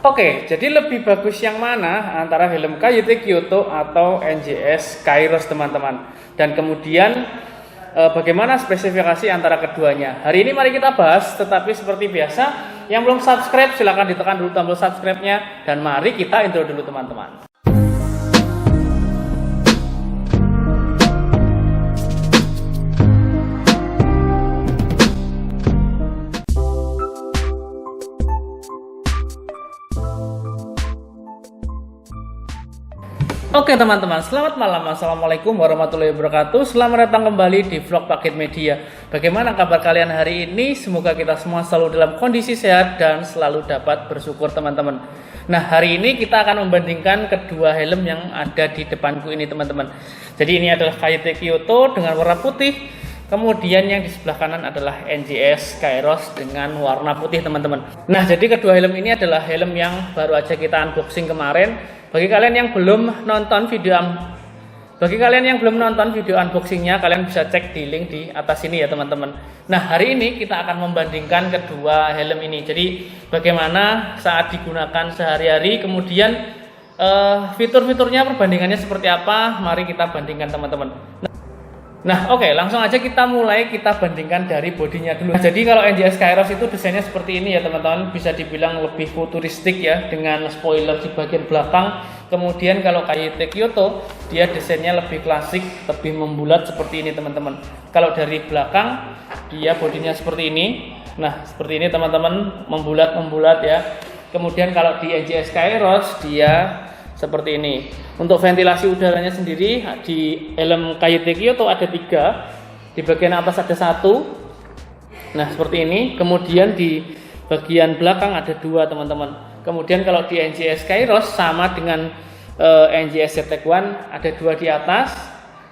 Oke, jadi lebih bagus yang mana antara helm KYT Kyoto atau NJS Kairos teman-teman. Dan kemudian bagaimana spesifikasi antara keduanya. Hari ini mari kita bahas, tetapi seperti biasa, yang belum subscribe silahkan ditekan dulu tombol subscribe-nya. Dan mari kita intro dulu teman-teman. Oke teman-teman, selamat malam. Assalamualaikum warahmatullahi wabarakatuh. Selamat datang kembali di vlog Paket Media. Bagaimana kabar kalian hari ini? Semoga kita semua selalu dalam kondisi sehat dan selalu dapat bersyukur teman-teman. Nah, hari ini kita akan membandingkan kedua helm yang ada di depanku ini teman-teman. Jadi ini adalah KYT Kyoto dengan warna putih. Kemudian yang di sebelah kanan adalah NJS Kairos dengan warna putih teman-teman. Nah, jadi kedua helm ini adalah helm yang baru aja kita unboxing kemarin. Bagi kalian yang belum nonton video unboxingnya, kalian bisa cek di link di atas ini ya teman-teman. Nah, hari ini kita akan membandingkan kedua helm ini. Jadi bagaimana saat digunakan sehari-hari, kemudian fitur-fiturnya perbandingannya seperti apa, mari kita bandingkan teman-teman. Nah, oke, langsung aja kita bandingkan dari bodinya dulu. Nah, jadi kalau NJS Kairos itu desainnya seperti ini ya teman-teman, bisa dibilang lebih futuristik ya, dengan spoiler di bagian belakang. Kemudian kalau KYT Kyoto, dia desainnya lebih klasik, lebih membulat seperti ini teman-teman. Kalau dari belakang, dia bodinya seperti ini. Nah, seperti ini teman-teman, membulat ya. Kemudian kalau di NJS Kairos, dia seperti ini. Untuk ventilasi udaranya sendiri di helm KYT Kyoto ada 3. Di bagian atas ada 1. Nah, seperti ini. Kemudian di bagian belakang ada 2 teman-teman. Kemudian kalau di NJS Kairos sama dengan NJS ZTEK1 ada 2 di atas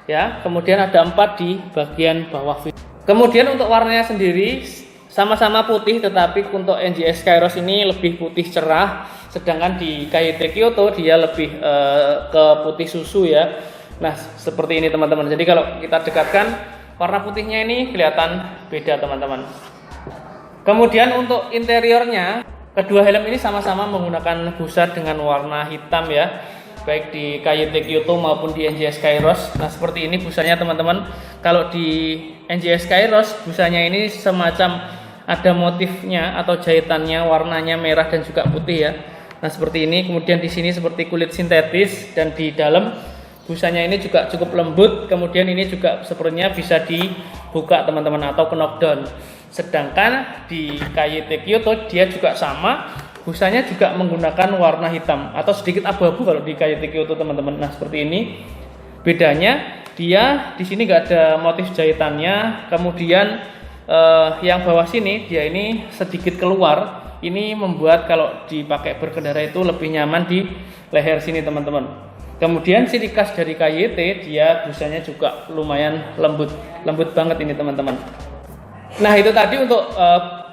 ya. Kemudian ada 4 di bagian bawah. Kemudian untuk warnanya sendiri sama-sama putih, tetapi untuk NJS Kairos ini lebih putih cerah, sedangkan di KYT Kyoto dia lebih ke putih susu ya. Nah, seperti ini teman-teman. Jadi kalau kita dekatkan, warna putihnya ini kelihatan beda teman-teman. Kemudian untuk interiornya, kedua helm ini sama-sama menggunakan busa dengan warna hitam ya, baik di KYT Kyoto maupun di NJS Kairos. Nah, seperti ini busanya teman-teman. Kalau di NJS Kairos, busanya ini semacam ada motifnya atau jahitannya, warnanya merah dan juga putih ya. Nah, seperti ini. Kemudian di sini seperti kulit sintetis, dan di dalam busanya ini juga cukup lembut. Kemudian ini juga sepertinya bisa dibuka teman-teman atau knockdown. Sedangkan di KYT Kyoto dia juga sama, busanya juga menggunakan warna hitam atau sedikit abu-abu kalau di KYT Kyoto teman-teman. Nah, seperti ini. Bedanya dia di sini nggak ada motif jahitannya. Kemudian yang bawah sini dia ini sedikit keluar. Ini membuat kalau dipakai berkendara itu lebih nyaman di leher sini teman-teman. Kemudian ciri khas dari KYT, dia busanya juga lumayan lembut banget ini teman-teman. Nah, itu tadi untuk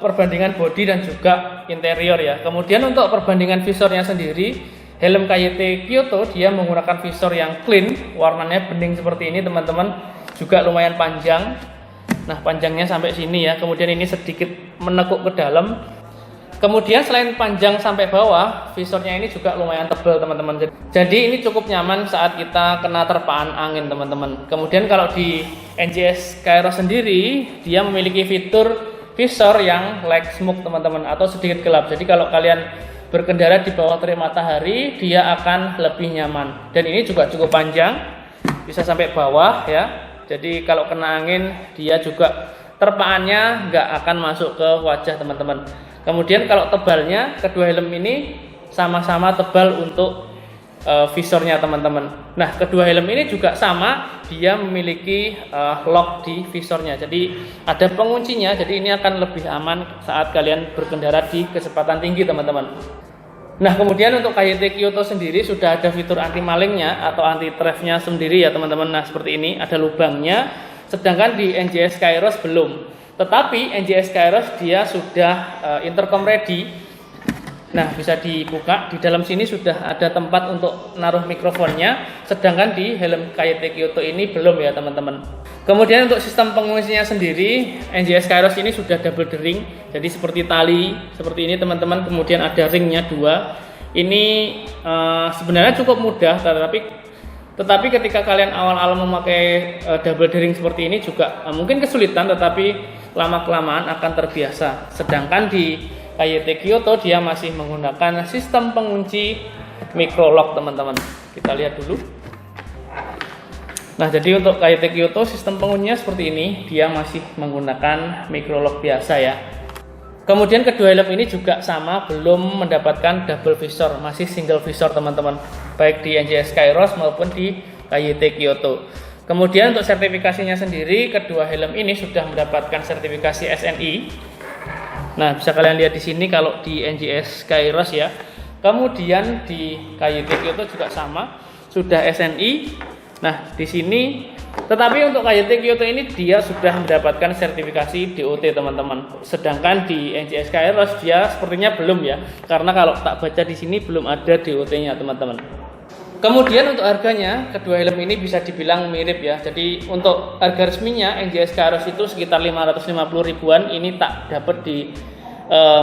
perbandingan bodi dan juga interior ya. Kemudian untuk perbandingan visornya sendiri, helm KYT Kyoto dia menggunakan visor yang clean, warnanya bening seperti ini teman-teman, juga lumayan panjang. Nah, panjangnya sampai sini ya. Kemudian ini sedikit menekuk ke dalam. Kemudian selain panjang sampai bawah, visornya ini juga lumayan tebal teman-teman. Jadi ini cukup nyaman saat kita kena terpaan angin teman-teman. Kemudian kalau di NJS Kairos sendiri, dia memiliki fitur visor yang light smoke teman-teman, atau sedikit gelap. Jadi kalau kalian berkendara di bawah terik matahari, dia akan lebih nyaman. Dan ini juga cukup panjang, bisa sampai bawah ya. Jadi kalau kena angin, dia juga terpaannya nggak akan masuk ke wajah teman-teman. Kemudian kalau tebalnya, kedua helm ini sama-sama tebal untuk visornya teman-teman. Nah, kedua helm ini juga sama, dia memiliki lock di visornya. Jadi ada penguncinya, jadi ini akan lebih aman saat kalian berkendara di kecepatan tinggi teman-teman. Nah, kemudian untuk KYT Kyoto sendiri sudah ada fitur anti malingnya atau anti theft-nya sendiri ya teman-teman. Nah, seperti ini ada lubangnya, sedangkan di NJS Kairos belum. Tetapi NJS Kairos dia sudah intercom ready. Nah, bisa dibuka. Di dalam sini sudah ada tempat untuk naruh mikrofonnya, sedangkan di helm KYT Kyoto ini belum ya teman-teman. Kemudian untuk sistem penguncinya sendiri, NGS Kairos ini sudah double ring, jadi seperti tali seperti ini teman-teman. Kemudian ada ringnya 2. Ini sebenarnya cukup mudah, tetapi ketika kalian awal-awal memakai double ring seperti ini juga mungkin kesulitan, tetapi lama-kelamaan akan terbiasa. Sedangkan di KYT Kyoto dia masih menggunakan sistem pengunci micro lock teman-teman. Kita lihat dulu. Nah, jadi untuk KYT Kyoto sistem penguncinya seperti ini, dia masih menggunakan micro lock biasa ya. Kemudian kedua helm ini juga sama, belum mendapatkan double visor, masih single visor teman-teman, baik di NGS Kairos maupun di KYT Kyoto. Kemudian untuk sertifikasinya sendiri, kedua helm ini sudah mendapatkan sertifikasi SNI. Nah, bisa kalian lihat di sini kalau di NGS Kairos ya. Kemudian di KYT Kyoto juga sama, sudah SNI. Nah, di sini tetapi untuk KYT Kyoto ini dia sudah mendapatkan sertifikasi DOT teman-teman. Sedangkan di NGS Kairos dia sepertinya belum ya. Karena kalau tak baca di sini belum ada DOT-nya teman-teman. Kemudian untuk harganya, kedua helm ini bisa dibilang mirip ya. Jadi untuk harga resminya NGS Kairos itu sekitar 550 ribuan. Ini tak dapat di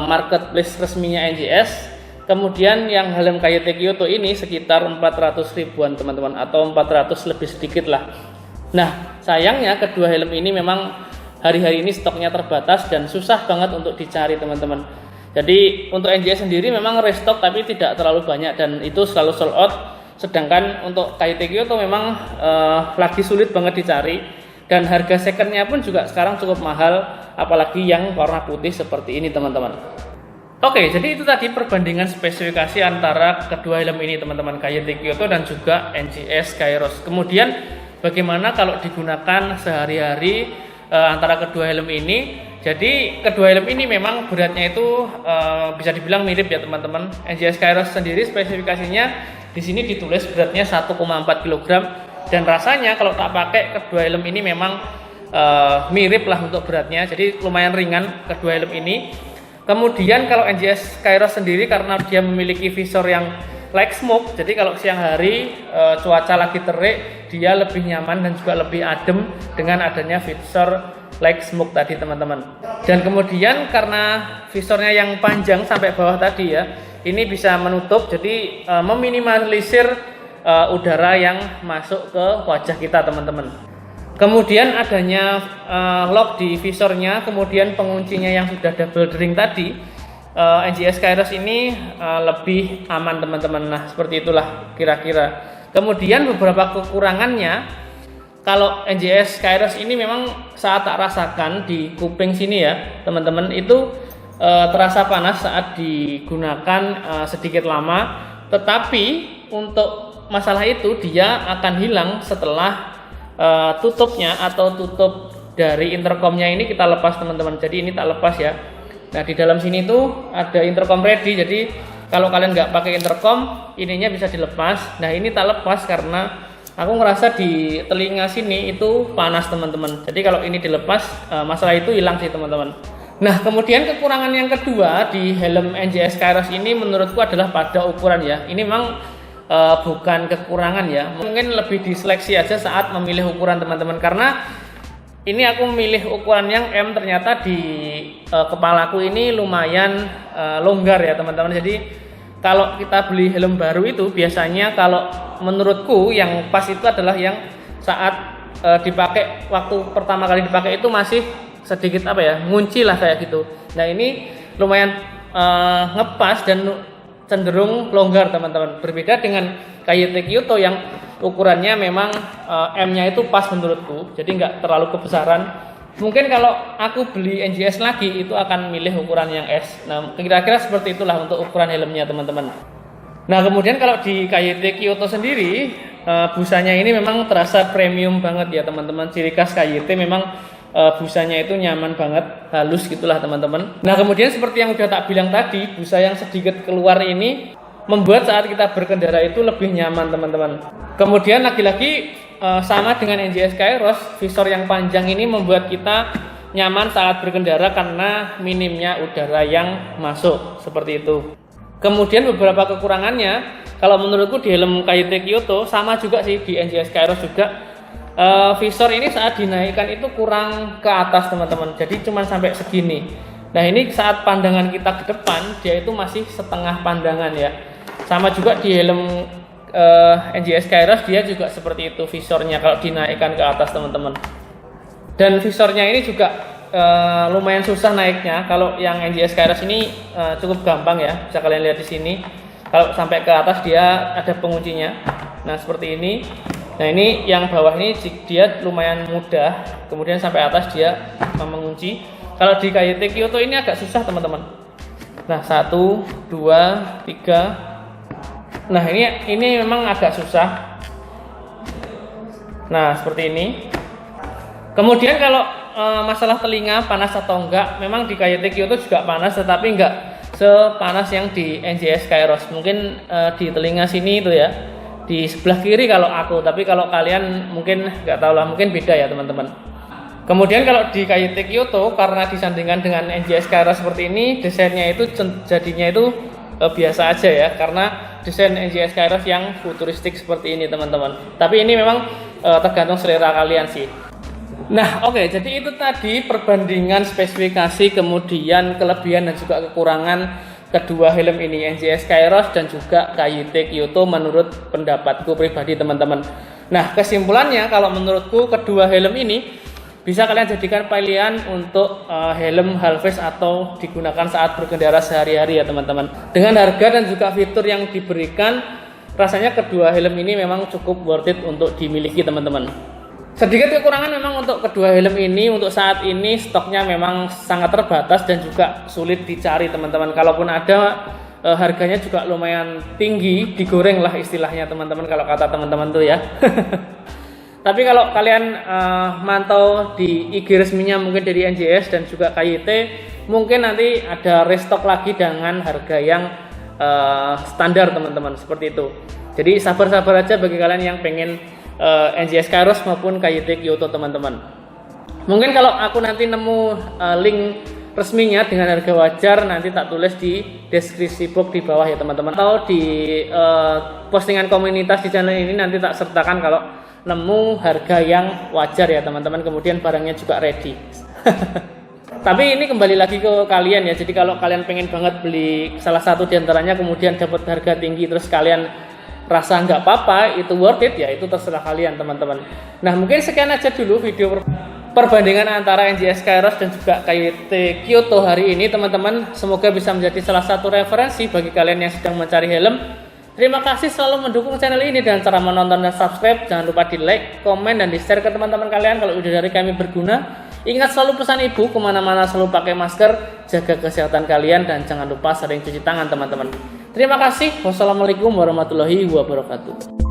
marketplace resminya NGS. Kemudian yang helm KYT Kyoto ini sekitar 400 ribuan teman-teman, atau 400 lebih sedikit lah. Nah, sayangnya kedua helm ini memang hari-hari ini stoknya terbatas dan susah banget untuk dicari teman-teman. Jadi untuk NGS sendiri memang restock tapi tidak terlalu banyak dan itu selalu sold out. Sedangkan untuk KYT Kyoto memang lagi sulit banget dicari, dan harga secondnya pun juga sekarang cukup mahal, apalagi yang warna putih seperti ini teman-teman. Oke, jadi itu tadi perbandingan spesifikasi antara kedua helm ini teman-teman, KYT Kyoto dan juga NGS Kairos. Kemudian bagaimana kalau digunakan sehari-hari antara kedua helm ini? Jadi kedua helm ini memang beratnya itu bisa dibilang mirip ya teman-teman. NGS Kairos sendiri spesifikasinya di sini ditulis beratnya 1,4 kg, dan rasanya kalau tak pakai kedua helm ini memang mirip lah untuk beratnya. Jadi lumayan ringan kedua helm ini. Kemudian kalau NGS Kairos sendiri karena dia memiliki visor yang light smoke, jadi kalau siang hari cuaca lagi terik, dia lebih nyaman dan juga lebih adem dengan adanya visor light smoke tadi teman-teman. Dan kemudian karena visornya yang panjang sampai bawah tadi ya, ini bisa menutup, jadi meminimalisir udara yang masuk ke wajah kita teman-teman. Kemudian adanya lock di visornya, kemudian penguncinya yang sudah double ring tadi, NGS Kairos ini lebih aman teman-teman. Nah, seperti itulah kira-kira. Kemudian beberapa kekurangannya, kalau NGS Kairos ini memang saat tak rasakan di kuping sini ya teman-teman, itu terasa panas saat digunakan sedikit lama. Tetapi untuk masalah itu dia akan hilang setelah tutupnya atau tutup dari intercomnya ini kita lepas teman-teman. Jadi ini tak lepas ya. Nah, di dalam sini tuh ada intercom ready. Jadi kalau kalian nggak pakai intercom, ininya bisa dilepas. Nah, ini tak lepas karena aku ngerasa di telinga sini itu panas teman-teman. Jadi kalau ini dilepas, masalah itu hilang sih teman-teman. Nah, kemudian kekurangan yang kedua di helm NGS Kairos ini menurutku adalah pada ukuran ya. Ini memang bukan kekurangan ya, mungkin lebih diseleksi aja saat memilih ukuran teman-teman, karena ini aku memilih ukuran yang M, ternyata di kepalaku ini lumayan longgar ya teman-teman. Jadi kalau kita beli helm baru itu biasanya kalau menurutku yang pas itu adalah yang saat dipakai, waktu pertama kali dipakai itu masih sedikit ngunci lah kayak gitu. Nah, ini lumayan ngepas dan cenderung longgar teman-teman. Berbeda dengan KYT Kyoto yang ukurannya memang M-nya itu pas menurutku, jadi nggak terlalu kebesaran. Mungkin kalau aku beli NGS lagi itu akan milih ukuran yang S. Nah, kira-kira seperti itulah untuk ukuran helmnya teman-teman. Nah, kemudian kalau di KYT Kyoto sendiri busanya ini memang terasa premium banget ya teman-teman. Ciri khas KYT memang busanya itu nyaman banget, halus gitulah teman-teman. Nah, kemudian seperti yang udah tak bilang tadi, busa yang sedikit keluar ini membuat saat kita berkendara itu lebih nyaman teman-teman. Kemudian lagi-lagi sama dengan NGS Kairos, visor yang panjang ini membuat kita nyaman saat berkendara karena minimnya udara yang masuk, seperti itu. Kemudian beberapa kekurangannya, kalau menurutku di helm KYT Kyoto sama juga sih di NGS Kairos juga. Visor ini saat dinaikkan itu kurang ke atas teman-teman, jadi cuma sampai segini. Nah ini saat pandangan kita ke depan dia itu masih setengah pandangan ya. Sama juga di helm NGS Kairos dia juga seperti itu visornya kalau dinaikkan ke atas teman-teman. Dan visornya ini juga lumayan susah naiknya. Kalau yang NGS Kairos ini cukup gampang ya, bisa kalian lihat di sini. Kalau sampai ke atas dia ada penguncinya. Nah seperti ini. Nah ini yang bawah ini dia lumayan mudah, kemudian sampai atas dia mengunci. Kalau di KYT Kyoto ini agak susah teman-teman. Nah 1, 2, 3. Nah ini memang agak susah. Nah seperti ini. Kemudian kalau masalah telinga panas atau enggak, memang di KYT Kyoto juga panas, tetapi enggak sepanas yang di NGS Kairos. Mungkin di telinga sini itu ya. Di sebelah kiri kalau aku, tapi kalau kalian mungkin nggak tahu lah, mungkin beda ya teman-teman. Kemudian kalau di KYT Kyoto karena disandingkan dengan NGS Kairos seperti ini, desainnya itu jadinya itu biasa aja ya, karena desain NGS Kairos yang futuristik seperti ini teman-teman. Tapi ini memang tergantung selera kalian sih. Nah oke, jadi itu tadi perbandingan spesifikasi, kemudian kelebihan dan juga kekurangan kedua helm ini, NGS Kairos dan juga KYT Kyoto menurut pendapatku pribadi teman-teman. Nah kesimpulannya kalau menurutku kedua helm ini bisa kalian jadikan pilihan untuk helm hal face atau digunakan saat berkendara sehari-hari ya teman-teman. Dengan harga dan juga fitur yang diberikan, rasanya kedua helm ini memang cukup worth it untuk dimiliki teman-teman. Sedikit kekurangan memang untuk kedua helm ini, untuk saat ini stoknya memang sangat terbatas dan juga sulit dicari teman-teman. Kalaupun ada, harganya juga lumayan tinggi, digoreng lah istilahnya teman-teman kalau kata teman-teman tuh ya. Tapi kalau kalian mantau di IG resminya mungkin dari NGS dan juga KYT, mungkin nanti ada restock lagi dengan harga yang standar teman-teman, seperti itu. Jadi sabar-sabar aja bagi kalian yang pengen NGS Kairos maupun KYT Kyoto teman-teman. Mungkin kalau aku nanti nemu link resminya dengan harga wajar, nanti tak tulis di deskripsi box di bawah ya teman-teman. Atau di postingan komunitas di channel ini nanti tak sertakan kalau nemu harga yang wajar ya teman-teman. Kemudian barangnya juga ready. Tapi ini kembali lagi ke kalian ya. Jadi kalau kalian pengen banget beli salah satu diantaranya, kemudian dapat harga tinggi, terus kalian rasa nggak apa-apa, itu worth it ya, itu terserah kalian teman-teman. Nah mungkin sekian aja dulu video perbandingan antara NGS Kairos dan juga KYT Kyoto hari ini teman-teman. Semoga bisa menjadi salah satu referensi bagi kalian yang sedang mencari helm. Terima kasih selalu mendukung channel ini dengan cara menonton dan subscribe. Jangan lupa di like, komen, dan di share ke teman-teman kalian kalau ide dari kami berguna. Ingat selalu pesan ibu, kemana-mana selalu pakai masker, jaga kesehatan kalian, dan jangan lupa sering cuci tangan teman-teman. Terima kasih. Wassalamualaikum warahmatullahi wabarakatuh.